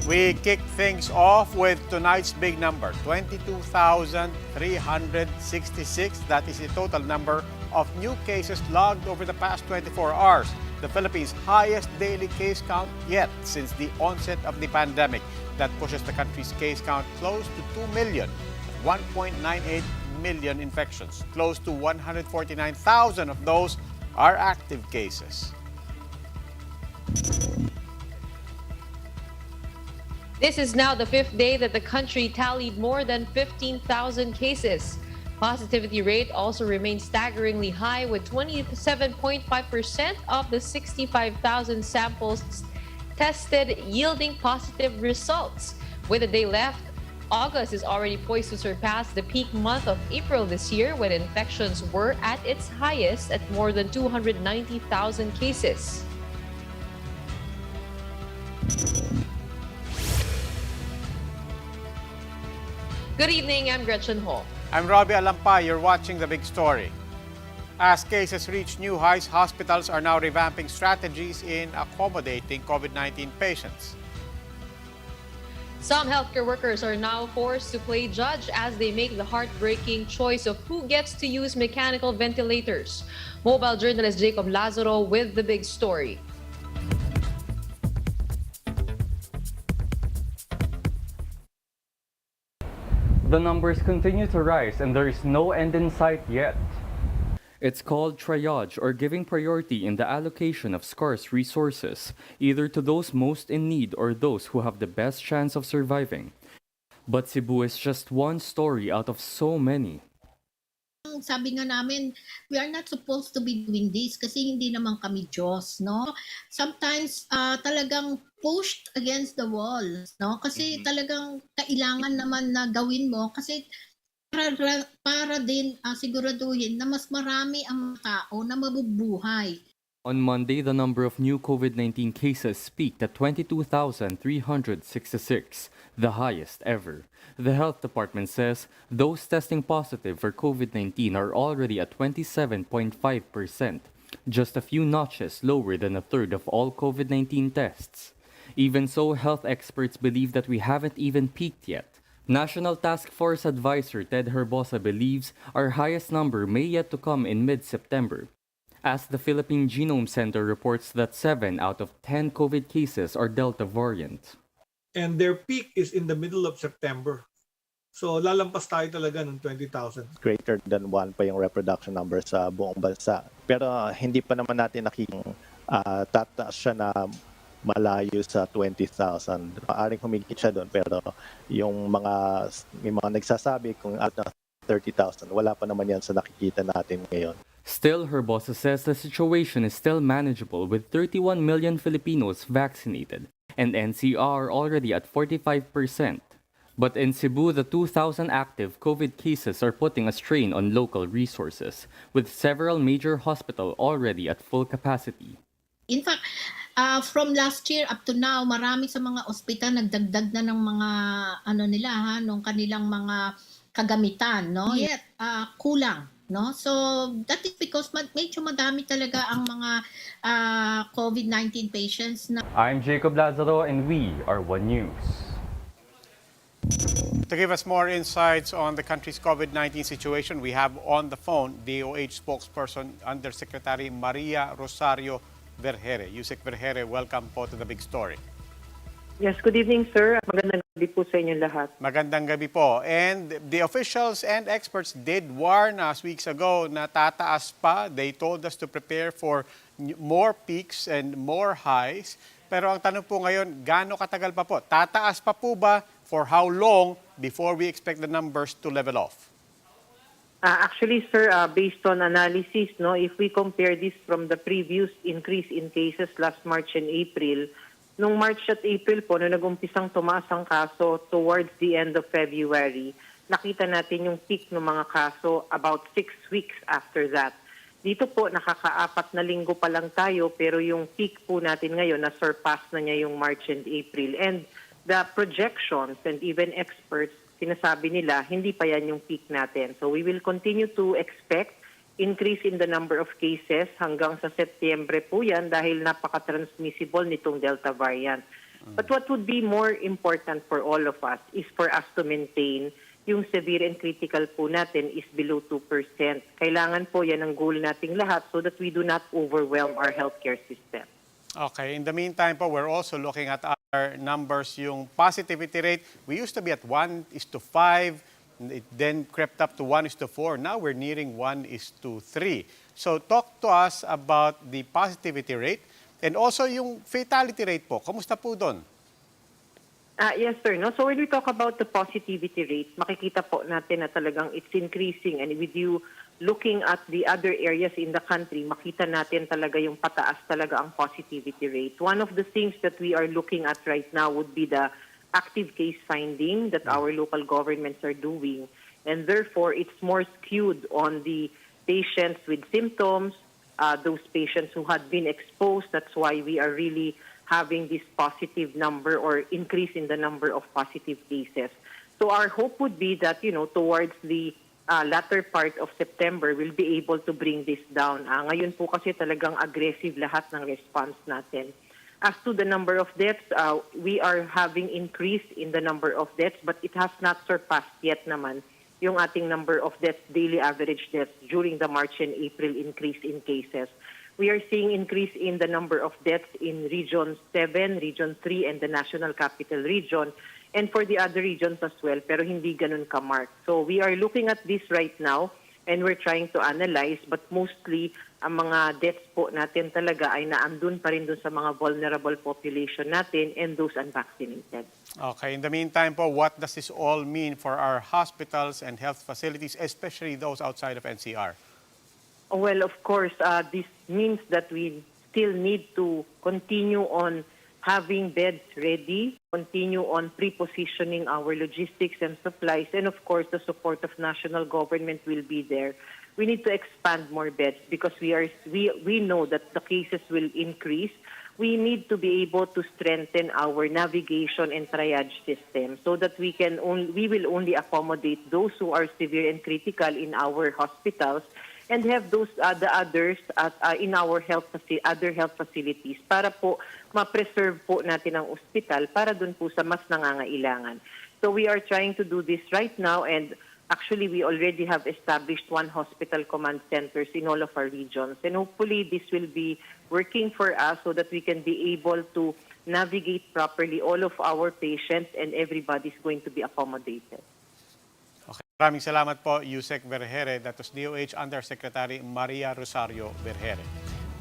We kick things off with tonight's big number, 22,366. That is the total number of new cases logged over the past 24 hours. The Philippines' highest daily case count yet since the onset of the pandemic. That pushes the country's case count close to 2 million, 1.98 million infections. Close to 149,000 of those are active cases. This is now the fifth day that the country tallied more than 15,000 cases. Positivity rate also remains staggeringly high, with 27.5% of the 65,000 samples tested yielding positive results. With a day left, August is already poised to surpass the peak month of April this year, when infections were at its highest at more than 290,000 cases. Good evening, I'm Gretchen Ho. I'm Robbie Alampay. You're watching The Big Story. As cases reach new highs, hospitals are now revamping strategies in accommodating COVID-19 patients. Some healthcare workers are now forced to play judge as they make the heartbreaking choice of who gets to use mechanical ventilators. Mobile journalist Jacob Lazaro with The Big Story. The numbers continue to rise and there is no end in sight yet. It's called triage, or giving priority in the allocation of scarce resources, either to those most in need or those who have the best chance of surviving. But Cebu is just one story out of so many. Sabi nga namin, we are not supposed to be doing this kasi hindi naman kami Diyos, no? Sometimes talagang pushed against the wall, no? Kasi talagang kailangan naman na gawin mo kasi para din siguraduhin na mas marami ang tao na mabubuhay. On Monday, the number of new COVID-19 cases peaked at 22,366, the highest ever. The health department says those testing positive for COVID-19 are already at 27.5%, just a few notches lower than a third of all COVID-19 tests. Even so, health experts believe that we haven't even peaked yet. National Task Force Advisor Ted Herbosa believes our highest number may yet to come in mid-September, as the Philippine Genome Center reports that 7 out of 10 COVID cases are Delta variant. And their peak is in the middle of September. So lalampas tayo talaga ng 20,000. Greater than 1 pa yung reproduction number sa buong bansa. Pero hindi pa naman natin nakikita tataas siya na malayo sa 20,000. Maaring humigit siya doon, pero may mga nagsasabi kung at 30,000, wala pa naman yan sa nakikita natin ngayon. Still, Herbosa says the situation is still manageable with 31 million Filipinos vaccinated and NCR already at 45%. But in Cebu, the 2,000 active COVID cases are putting a strain on local resources, with several major hospitals already at full capacity. In fact, from last year up to now, marami sa mga ospital nagdagdag na ng mga nung kanilang mga kagamitan, no? Yet kulang, no? So that is because medyo madami talaga ang mga COVID-19 patients na. I'm Jacob Lazaro and we are One News. To give us more insights on the country's COVID-19 situation, we have on the phone DOH spokesperson Undersecretary Maria Rosario Vergere. Yusek Vergere, welcome po to The Big Story. Yes, good evening, sir. Magandang gabi po sa inyong lahat. Magandang gabi po. And the officials and experts did warn us weeks ago na tataas pa. They told us to prepare for more peaks and more highs. Pero ang tanong po ngayon, gaano katagal pa po? Tataas pa po ba? For how long before we expect the numbers to level off? Actually, sir, based on analysis, no, if we compare this from the previous increase in cases last March and April, nung March at April po, nung nag-umpisang tumaas ang kaso towards the end of February, nakita natin yung peak ng mga kaso about 6 weeks after that. Dito po, nakaka-4 na linggo pa lang tayo, pero yung peak po natin ngayon, na-surpass na niya yung March and April. And the projections and even experts, sinasabi nila, hindi pa yan yung peak natin. So we will continue to expect increase in the number of cases hanggang sa Setyembre po yan dahil napaka-transmissible nitong Delta variant. But what would be more important for all of us is for us to maintain yung severe and critical po natin is below 2%. Kailangan po yan ang goal nating lahat so that we do not overwhelm our healthcare system. Okay, in the meantime po, we're also looking at other numbers. Yung positivity rate, we used to be at 1:5. It then crept up to 1:4. Now we're nearing 1:3. So talk to us about the positivity rate and also yung fatality rate po. Kamusta po doon? Yes, sir. No? So when we talk about the positivity rate, makikita po natin na talagang it's increasing. And with you looking at the other areas in the country, makita natin talaga yung pataas talaga ang positivity rate. One of the things that we are looking at right now would be the active case finding that our local governments are doing. And therefore, it's more skewed on the patients with symptoms, those patients who had been exposed. That's why we are really having this positive number or increase in the number of positive cases. So our hope would be that, towards the latter part of September, we'll be able to bring this down. Ngayon po kasi talagang aggressive lahat ng response natin. As to the number of deaths, we are having increase in the number of deaths, but it has not surpassed yet naman yung ating number of deaths, daily average deaths during the March and April increase in cases. We are seeing increase in the number of deaths in Region 7, Region 3, and the National Capital Region, and for the other regions as well, pero hindi ganun ka-mark. So we are looking at this right now, and we're trying to analyze, but mostly, ang mga deaths po natin talaga ay naandun pa rin dun sa mga vulnerable population natin and those unvaccinated. Okay, in the meantime po, what does this all mean for our hospitals and health facilities, especially those outside of NCR? Well, of course, this means that we still need to continue on having beds ready, continue on pre-positioning our logistics and supplies, and of course, the support of national government will be there. We need to expand more beds because we know that the cases will increase. We need to be able to strengthen our navigation and triage system so that we will only accommodate those who are severe and critical in our hospitals and have those the others in our other health facilities para po ma-preserve po natin ang ospital para dun po sa mas nangangailangan. So we are trying to do this right now, and actually we already have established 1 hospital command centers in all of our regions, and hopefully this will be working for us so that we can be able to navigate properly all of our patients and everybody's going to be accommodated. Okay. Maraming salamat po, Yusek Vergere. That was DOH Undersecretary Maria Rosario Vergere.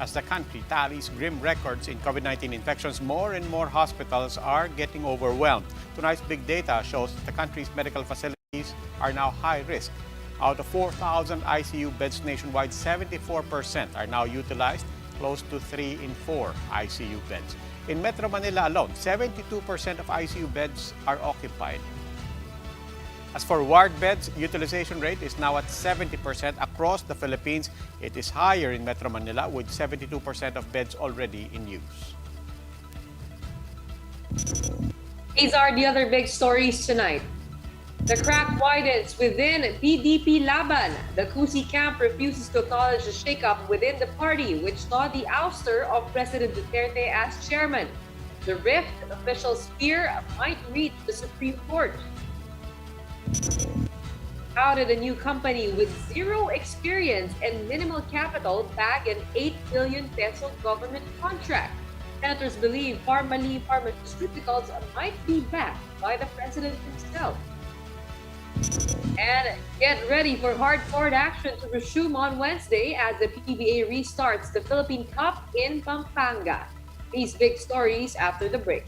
As the country tallies grim records in COVID-19 infections, more and more hospitals are getting overwhelmed. Tonight's big data shows that the country's medical facilities are now high risk. Out of 4,000 ICU beds nationwide, 74% are now utilized, close to 3 in 4 ICU beds. In Metro Manila alone, 72% of ICU beds are occupied. As for ward beds, utilization rate is now at 70% across the Philippines. It is higher in Metro Manila with 72% of beds already in use. These are the other big stories tonight. The crack widens within PDP-Laban. The Cusi camp refuses to acknowledge the shakeup within the party, which saw the ouster of President Duterte as chairman. The rift officials fear might reach the Supreme Court. How did a new company with zero experience and minimal capital bag an 8 billion peso government contract? Senators believe pharmaceuticals might be backed by the president himself. And get ready for hard-court action to resume on Wednesday as the PBA restarts the Philippine Cup in Pampanga. These big stories after the break.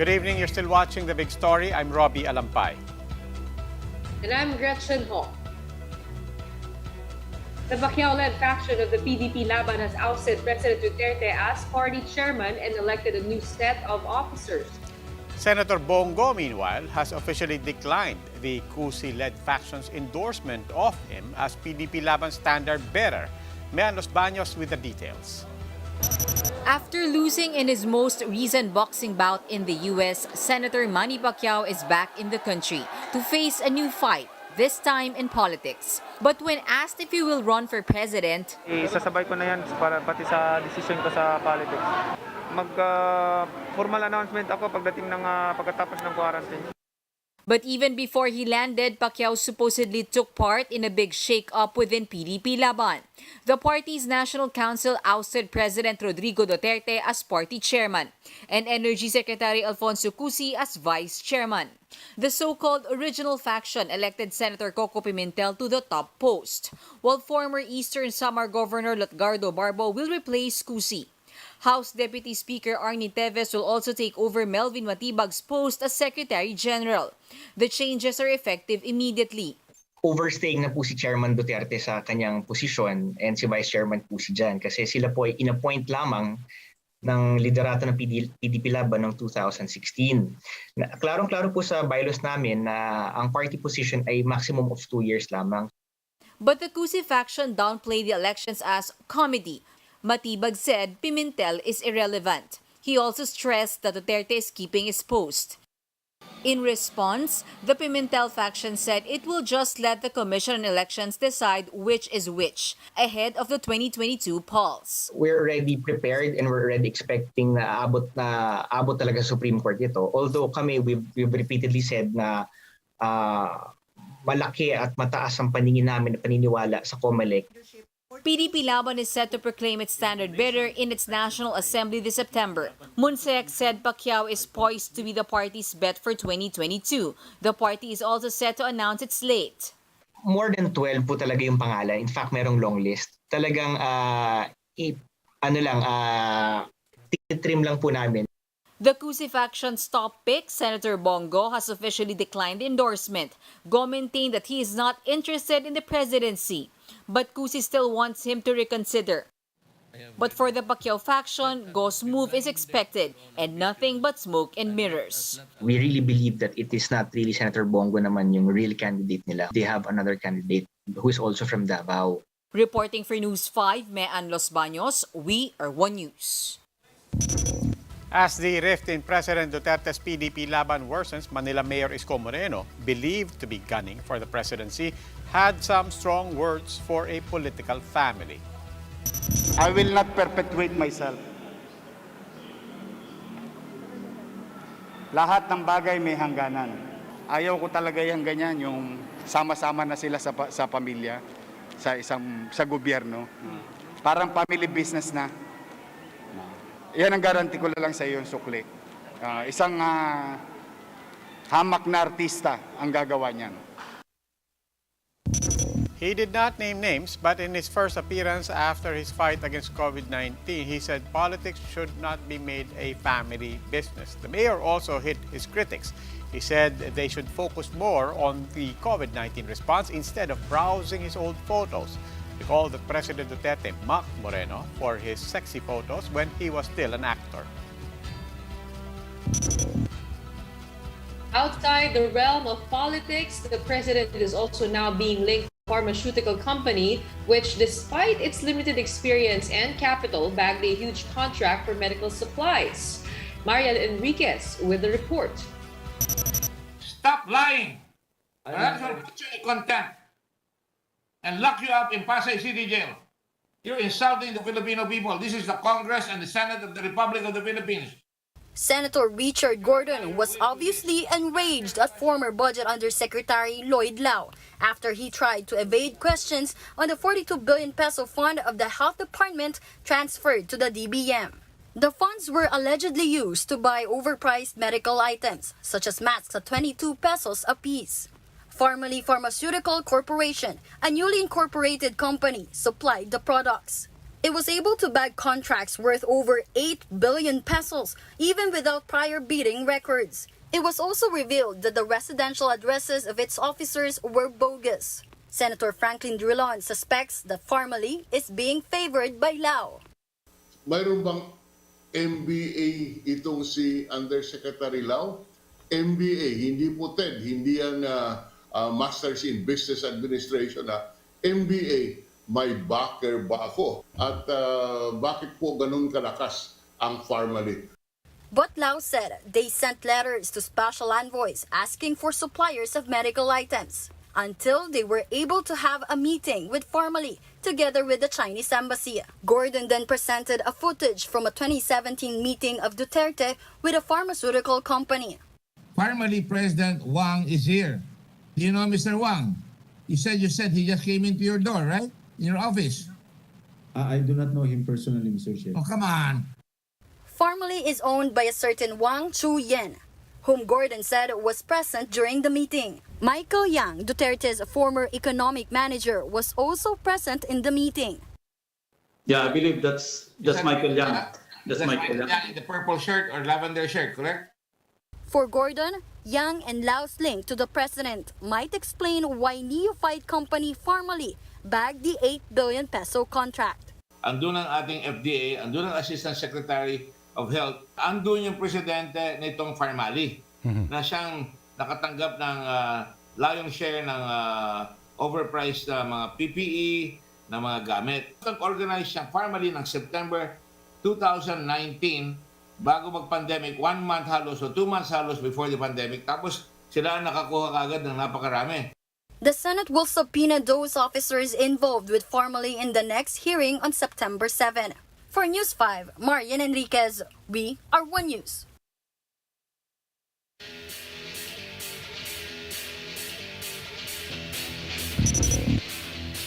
Good evening. You're still watching The Big Story. I'm Robbie Alampay. And I'm Gretchen Ho. The Pacquiao-led faction of the PDP-Laban has ousted President Duterte as party chairman and elected a new set of officers. Senator Bongo, meanwhile, has officially declined the CUSI-led faction's endorsement of him as PDP-Laban standard-bearer. Mean Los Baños with the details. After losing in his most recent boxing bout in the U.S., Senator Manny Pacquiao is back in the country to face a new fight, this time in politics. But when asked if he will run for president, Sasabay ko na yan para pati sa decision ko sa politics. Formal announcement ako pagdating ng pagkatapos ng quarantine. but even before he landed, Pacquiao supposedly took part in a big shake-up within PDP-Laban. The party's National Council ousted President Rodrigo Duterte as party chairman and Energy Secretary Alfonso Cusi as vice chairman. The so-called original faction elected Senator Coco Pimentel to the top post, while former Eastern Samar Governor Lutgardo Barbo will replace Cusi. House Deputy Speaker Arnie Teves will also take over Melvin Matibag's post as Secretary General. The changes are effective immediately. Overstaying na po si Chairman Duterte sa kanyang posisyon and si Vice Chairman po si Jan kasi sila po ay inappoint lamang ng liderato ng PDP-Laban noong 2016. Klarong-klaro po sa bylaws namin na ang party position ay maximum of 2 years lamang. But the Cusi faction downplayed the elections as comedy. Matibag said Pimentel is irrelevant. He also stressed that Duterte is keeping his post. In response, the Pimentel faction said it will just let the Commission on Elections decide which is which ahead of the 2022 polls. We're already prepared and we're already expecting na abot talaga Supreme Court ito. Although kami, we've repeatedly said na malaki at mataas ang paningin namin na paniniwala sa COMELEC. PDP-Laban is set to proclaim its standard bearer in its National Assembly this September. Munsek said Pacquiao is poised to be the party's bet for 2022. The party is also set to announce its slate. More than 12 po talaga yung pangalan. In fact, merong long list. Talagang trim lang po namin. The Cusi faction's top pick, Senator Bongo, has officially declined the endorsement. Go maintained that he is not interested in the presidency, but Cusi still wants him to reconsider. But for the Pacquiao faction, Go's move is expected and nothing but smoke and mirrors. We really believe that it is not really Senator Bongo naman yung real candidate nila. They have another candidate who is also from Davao. Reporting for News 5, Mean Los Baños, we are One News. As the rift in President Duterte's PDP-Laban worsens, Manila Mayor Isko Moreno, believed to be gunning for the presidency, had some strong words for a political family. I will not perpetuate myself. Lahat ng bagay may hangganan. Ayaw ko talaga yung ganyan, yung sama-sama na sila sa pamilya, sa gobyerno. Parang family business na. Yan ang garanti ko lang sa iyo yung sukli. Isang hamak na artista ang gagawa niyan. He did not name names, but in his first appearance after his fight against COVID-19, he said politics should not be made a family business. The mayor also hit his critics. He said they should focus more on the COVID-19 response instead of browsing his old photos. Recall that President Duterte mocked Moreno for his sexy photos when he was still an actor. Outside the realm of politics, the president is also now being linked to a pharmaceutical company, which, despite its limited experience and capital, bagged a huge contract for medical supplies. Mariel Enriquez with the report. Stop lying! That's will put you in contempt and lock you up in Pasay City Jail. You're insulting the Filipino people. This is the Congress and the Senate of the Republic of the Philippines. Senator Richard Gordon was obviously enraged at former Budget Undersecretary Lloyd Lau after he tried to evade questions on the 42 billion peso fund of the Health Department transferred to the DBM. The funds were allegedly used to buy overpriced medical items, such as masks at 22 pesos apiece. Formerly Pharmaceutical Corporation, a newly incorporated company, supplied the products. It was able to bag contracts worth over 8 billion pesos, even without prior bidding records. It was also revealed that the residential addresses of its officers were bogus. Senator Franklin Drilon suspects that Pharmaly is being favored by Lao. Mayroon bang MBA itong si Undersecretary Lau? MBA, hindi po TED, hindi yan Masters in Business Administration. MBA, may backer ba ako? At bakit po ganun kalakas ang Pharmaly? But Lao said they sent letters to special envoys asking for suppliers of medical items until they were able to have a meeting with Pharmaly together with the Chinese embassy. Gordon then presented a footage from a 2017 meeting of Duterte with a pharmaceutical company. Pharmaly President Wang is here. Do you know Mr. Wang? You said he just came into your door, right? In your office. I do not know him personally, Mr. Chair. Oh, come on. Pharmaly is owned by a certain Wang Chu-yen, whom Gordon said was present during the meeting. Michael Yang, Duterte's former economic manager, was also present in the meeting. Yeah, I believe that's Michael Yang. That's Michael Yang. In the purple shirt or lavender shirt, correct? For Gordon, Yang and Lao's link to the president might explain why neophyte company Pharmaly bagged the 8 billion peso contract. Andun ang ating FDA, andun ang Assistant Secretary of Health, andun yung presidente nitong Pharmaly na siyang nakatanggap ng lion's share ng overpriced na mga PPE na mga gamit. Nag-organize siyang Pharmaly ng September 2019 bago mag-pandemic, 1 month halos o 2 months halos before the pandemic. Tapos sila ang nakakuha kagad ng napakarami. The Senate will subpoena those officers involved with Pharmaly in the next hearing on September 7. For News 5, Marian Enriquez, we are One News.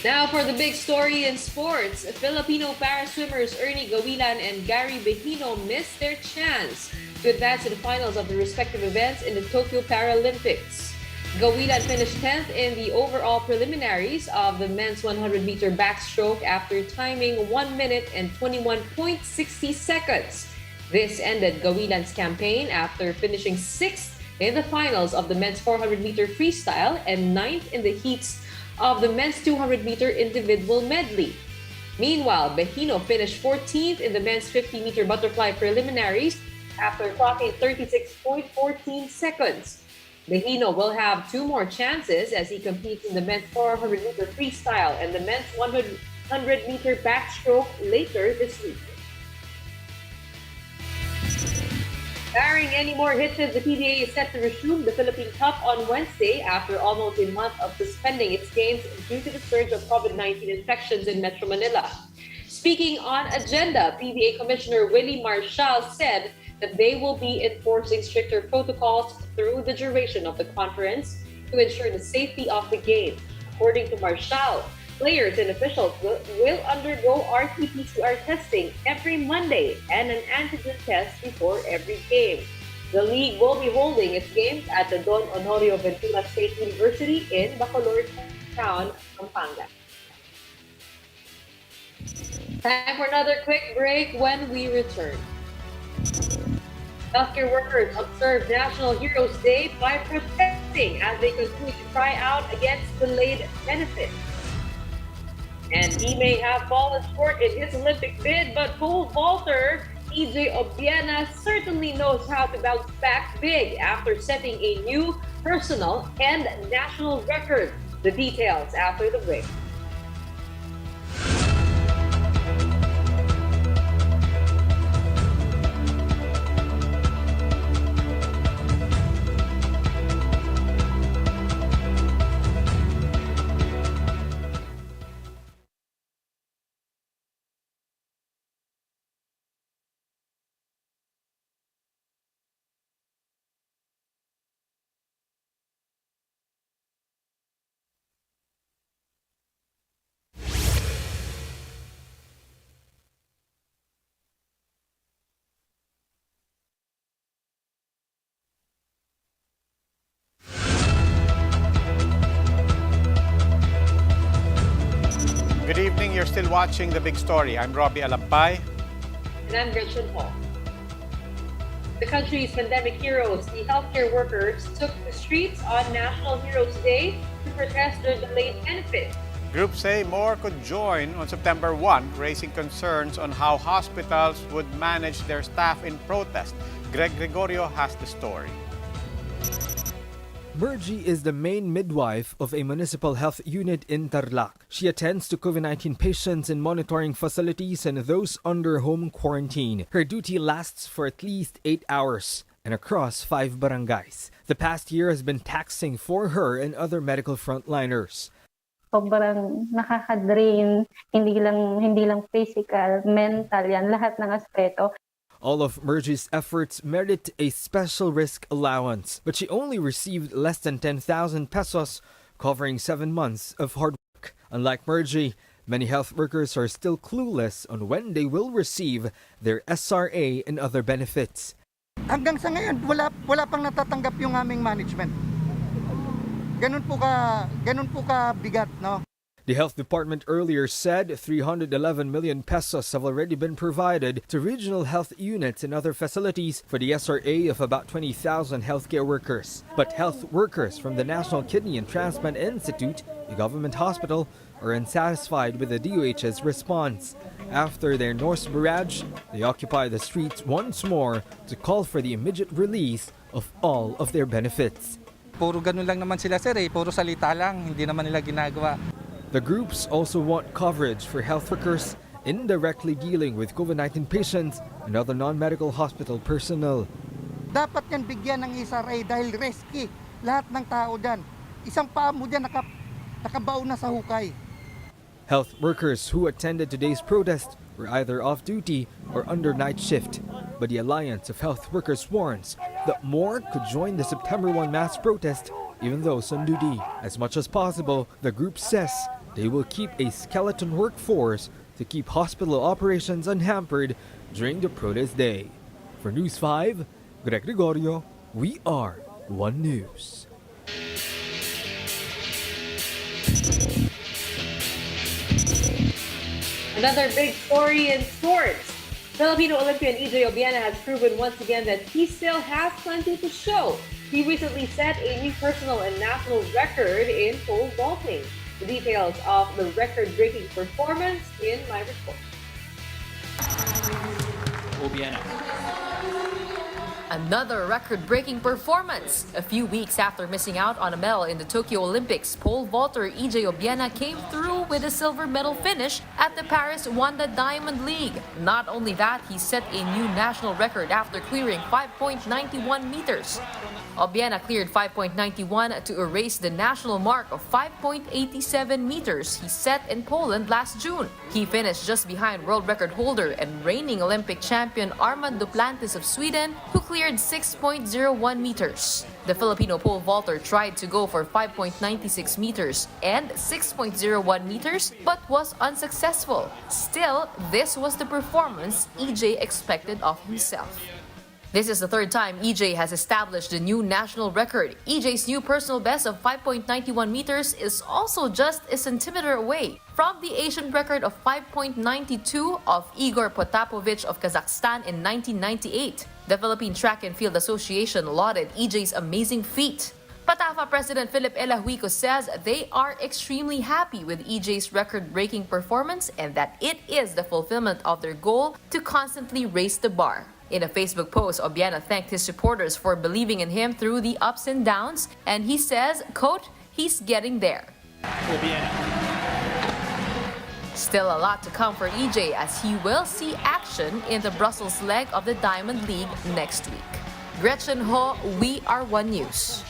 Now for the big story in sports. Filipino para-swimmers Ernie Gawilan and Gary Behino missed their chance to advance to the finals of the respective events in the Tokyo Paralympics. Gawilan finished 10th in the overall preliminaries of the men's 100-meter backstroke after timing 1 minute and 21.60 seconds. This ended Gawilan's campaign after finishing 6th in the finals of the men's 400-meter freestyle and 9th in the heats of the men's 200-meter individual medley. Meanwhile, Behino finished 14th in the men's 50-meter butterfly preliminaries after clocking 36.14 seconds. Behino will have 2 more chances as he competes in the men's 400-meter freestyle and the men's 100-meter backstroke later this week. Barring any more hitches, the PBA is set to resume the Philippine Cup on Wednesday after almost a month of suspending its games due to the surge of COVID-19 infections in Metro Manila. Speaking on agenda, PBA Commissioner Willie Marshall said that they will be enforcing stricter protocols through the duration of the conference to ensure the safety of the game. According to Marshall, players and officials will undergo RT-PCR testing every Monday and an antigen test before every game. The league will be holding its games at the Don Honorio Ventura State University in Bacolod Town, Pampanga. Time for another quick break. When we return, healthcare workers observe National Heroes Day by protesting as they continue to cry out against delayed benefits. And he may have fallen short in his Olympic bid, but pole vaulter EJ Obiena certainly knows how to bounce back big after setting a new personal and national record. The details after the break. You're still watching The Big Story. I'm Robbie Alampay. And I'm Gretchen Hall. The country's pandemic heroes, the healthcare workers, took the streets on National Heroes Day to protest their delayed benefits. Groups say more could join on September 1, raising concerns on how hospitals would manage their staff in protest. Greg Gregorio has the story. Mergie is the main midwife of a municipal health unit in Tarlac. She attends to COVID-19 patients in monitoring facilities and those under home quarantine. Her duty lasts for at least 8 hours and across 5 barangays. The past year has been taxing for her and other medical frontliners. Sobrang nakaka-drain, hindi lang physical, mental, yan, lahat ng aspeto. All of Mergie's efforts merit a special risk allowance, but she only received less than 10,000 pesos, covering 7 months of hard work. Unlike Mergie, many health workers are still clueless on when they will receive their SRA and other benefits. Hanggang sa ngayon, wala pang natatanggap yung aming management. Ganun po ka bigat, no? The health department earlier said 311 million pesos have already been provided to regional health units and other facilities for the SRA of about 20,000 healthcare workers. But health workers from the National Kidney and Transplant Institute, a government hospital, are unsatisfied with the DOH's response. After their Norse barrage, they occupy the streets once more to call for the immediate release of all of their benefits. Puro ganun lang naman sila, sir, puro salita lang, hindi naman nila ginagawa. The groups also want coverage for health workers indirectly dealing with COVID-19 patients and other non-medical hospital personnel. Dapat yan bigyan ng SRA dahil risky. Lahat ng tao dyan. Isang paa mo dyan nakabaon na sa hukay. Health workers who attended today's protest were either off-duty or under night shift. But the Alliance of Health Workers warns that more could join the September 1 mass protest, even those on duty. As much as possible, the group says they will keep a skeleton workforce to keep hospital operations unhampered during the protest day. For News 5, Greg Gregorio, we are One News. Another big story in sports. Filipino Olympian EJ Obiena has proven once again that he still has plenty to show. He recently set a new personal and national record in pole vaulting. The details of the record-breaking performance in my report. Obiena. Another record-breaking performance. A few weeks after missing out on a medal in the Tokyo Olympics, pole vaulter EJ Obiena came through with a silver medal finish at the Paris Wanda Diamond League. Not only that, he set a new national record after clearing 5.91 meters. Obiena cleared 5.91 to erase the national mark of 5.87 meters he set in Poland last June. He finished just behind world record holder and reigning Olympic champion Armand Duplantis of Sweden, who cleared 6.01 meters. The Filipino pole vaulter tried to go for 5.96 meters and 6.01 meters but was unsuccessful. Still, this was the performance EJ expected of himself. This is the third time EJ has established the new national record. EJ's new personal best of 5.91 meters is also just a centimeter away from the Asian record of 5.92 of Igor Potapovich of Kazakhstan in 1998. The Philippine Track and Field Association lauded EJ's amazing feat. Patafa President Philip Elahuico says they are extremely happy with EJ's record-breaking performance and that it is the fulfillment of their goal to constantly raise the bar. In a Facebook post, Obiena thanked his supporters for believing in him through the ups and downs, and he says, quote, he's getting there. Obiena. Still a lot to come for EJ as he will see action in the Brussels leg of the Diamond League next week. Gretchen Ho, we are One News.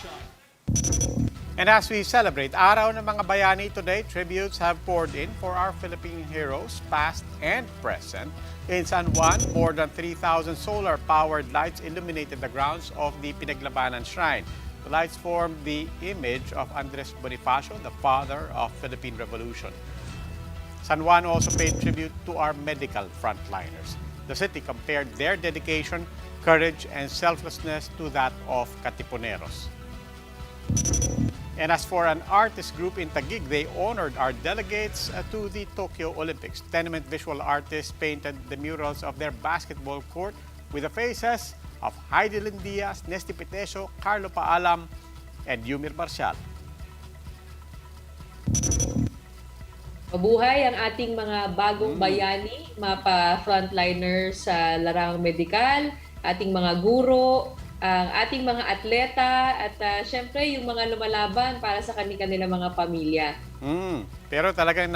And as we celebrate Araw ng Mga Bayani today, tributes have poured in for our Philippine heroes, past and present. In San Juan, more than 3,000 solar-powered lights illuminated the grounds of the Pinaglabanan Shrine. The lights form the image of Andres Bonifacio, the father of Philippine Revolution. San Juan also paid tribute to our medical frontliners. The city compared their dedication, courage, and selflessness to that of Katipuneros. And as for an artist group in Taguig, they honored our delegates to the Tokyo Olympics. Tenement visual artists painted the murals of their basketball court with the faces of Heidi Diaz, Nesty Pitesio, Carlo Paalam, and Yumir Marcial. Mabuhay ang ating mga bagong bayani, mga frontliners sa larang medikal, ating mga guro, ang ating mga atleta at syempre yung mga lumalaban para sa kanilang mga pamilya. Pero talagang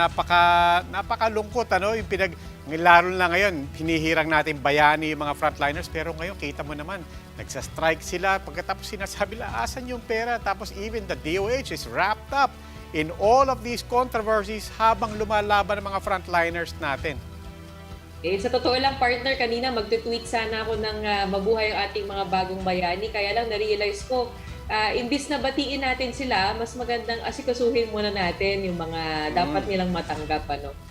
napakalungkot yung lalo na ngayon, hinihirang natin bayani yung mga frontliners, pero ngayon kita mo naman, nagsa-strike sila, pagkatapos sinasabi nila, asan yung pera? Tapos even the DOH is wrapped up in all of these controversies habang lumalaban ng mga frontliners natin. Sa totoo lang, partner, kanina magtutweet sana ako ng mabuhay ang ating mga bagong bayani. Kaya lang na-realize ko, imbis na batiin natin sila, mas magandang asikasuhin muna natin yung mga dapat nilang matanggap.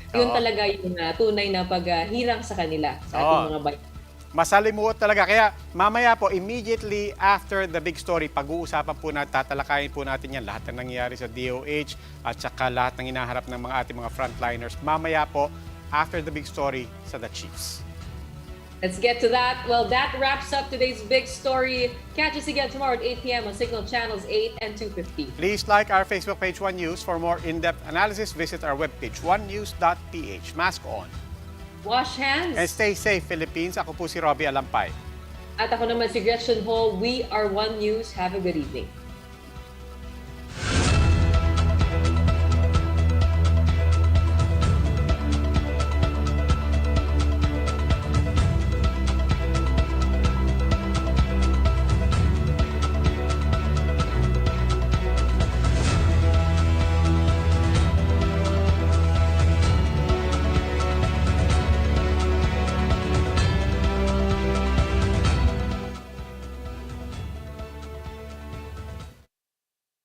Yun talaga yung tunay na paghirang sa kanila, sa ating mga bayani. Masalimuot talaga. Kaya mamaya po, immediately after the big story, pag-uusapan po natin, tatalakayin po natin yan, lahat na nangyayari sa DOH at saka lahat ng hinaharap ng mga ating mga frontliners. Mamaya po, after the big story sa The Chiefs. Let's get to that. Well, that wraps up today's big story. Catch us again tomorrow at 8 p.m. on Signal Channels 8 and 250. Please like our Facebook page, One News. For more in-depth analysis, visit our webpage, onenews.ph. Mask on. Wash hands. And stay safe, Philippines. Ako po si Robbie Alampay. At ako naman si Gretchen Hall. We are One News. Have a good evening.